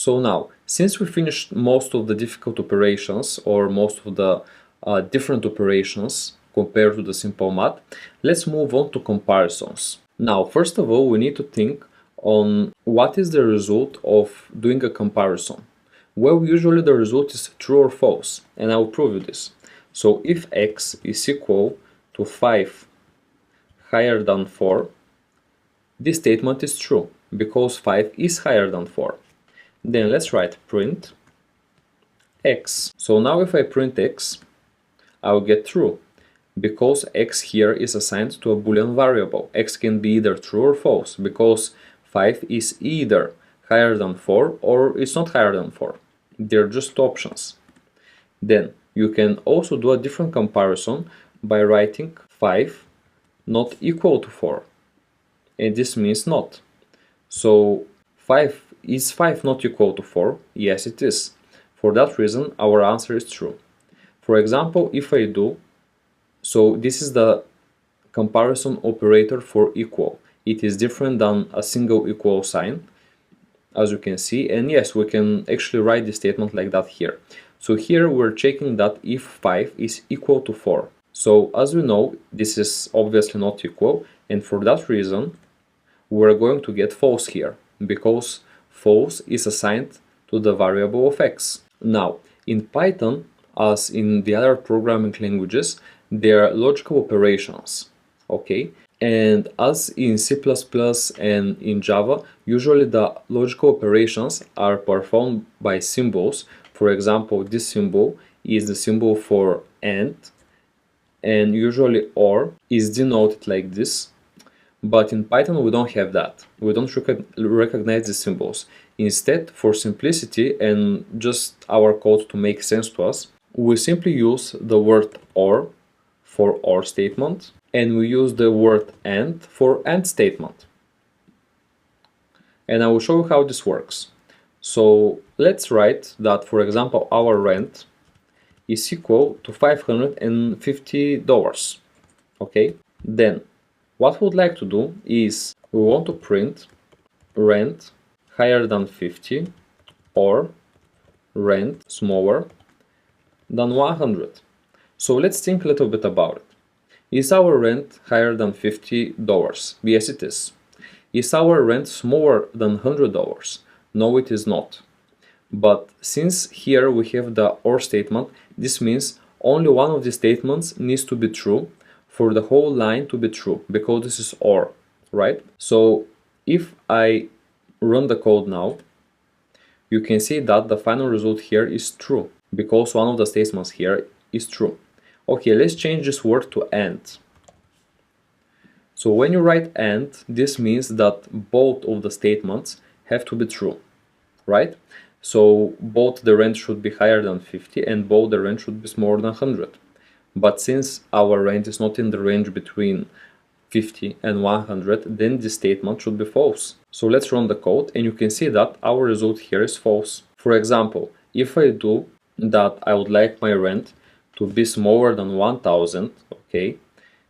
So now, since we finished most of the difficult operations or most of the different operations compared to the simple math, let's move on to comparisons. Now, first of all, we need to think on what is the result of doing a comparison. Well, usually the result is true or false, and I will prove you this. So if x is equal to 5 higher than 4, this statement is true because 5 is higher than 4. Then let's write print x. So now if I print x, I'll get true because x here is assigned to a Boolean variable. X can be either true or false because 5 is either higher than 4 or it's not higher than 4. They're just options. Then you can also do a different comparison by writing 5 not equal to 4. And this means not. So is 5 not equal to 4? Yes, it is. For that reason, our answer is true. For example, if I do, so this is the comparison operator for equal. It is different than a single equal sign, as you can see. And yes, we can actually write the statement like that here. So here we're checking that if 5 is equal to 4. So as we know, this is obviously not equal. And for that reason, we're going to get false here because false is assigned to the variable of x. Now, in Python, as in the other programming languages, there are logical operations, okay? And as in C++ and in Java, usually the logical operations are performed by symbols. For example, this symbol is the symbol for AND, and usually OR is denoted like this. But in Python we don't have that. We don't recognize the symbols. Instead, for simplicity and just our code to make sense to us, we simply use the word OR for OR statement, and we use the word AND for AND statement. And I will show you how this works. So let's write that, for example, our rent is equal to $550. Okay? Then what we would like to do is we want to print rent higher than 50 or rent smaller than 100. So let's think a little bit about it. Is our rent higher than $50? Yes, it is. Is our rent smaller than $100? No, it is not. But since here we have the OR statement, this means only one of these statements needs to be true for the whole line to be true, because this is OR, right? So if I run the code now, you can see that the final result here is true, because one of the statements here is true. Okay, let's change this word to AND. So when you write AND, this means that both of the statements have to be true, right? So both the rent should be higher than 50 and both the rent should be smaller than 100. But since our rent is not in the range between 50 and 100, then this statement should be false. So let's run the code and you can see that our result here is false. For example, if I do that I would like my rent to be smaller than 1000, okay,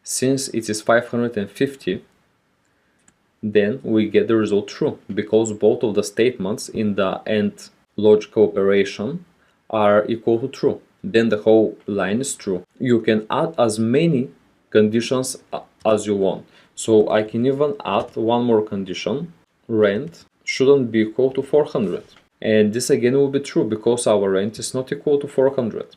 since it is 550, then we get the result true, because both of the statements in the AND logical operation are equal to true. Then the whole line is true. You can add as many conditions as you want. So I can even add one more condition. Rent shouldn't be equal to 400. And this again will be true because our rent is not equal to 400.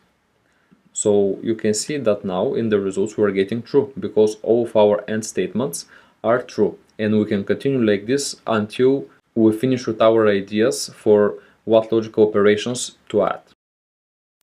So you can see that now in the results we're getting true because all of our AND statements are true. And we can continue like this until we finish with our ideas for what logical operations to add.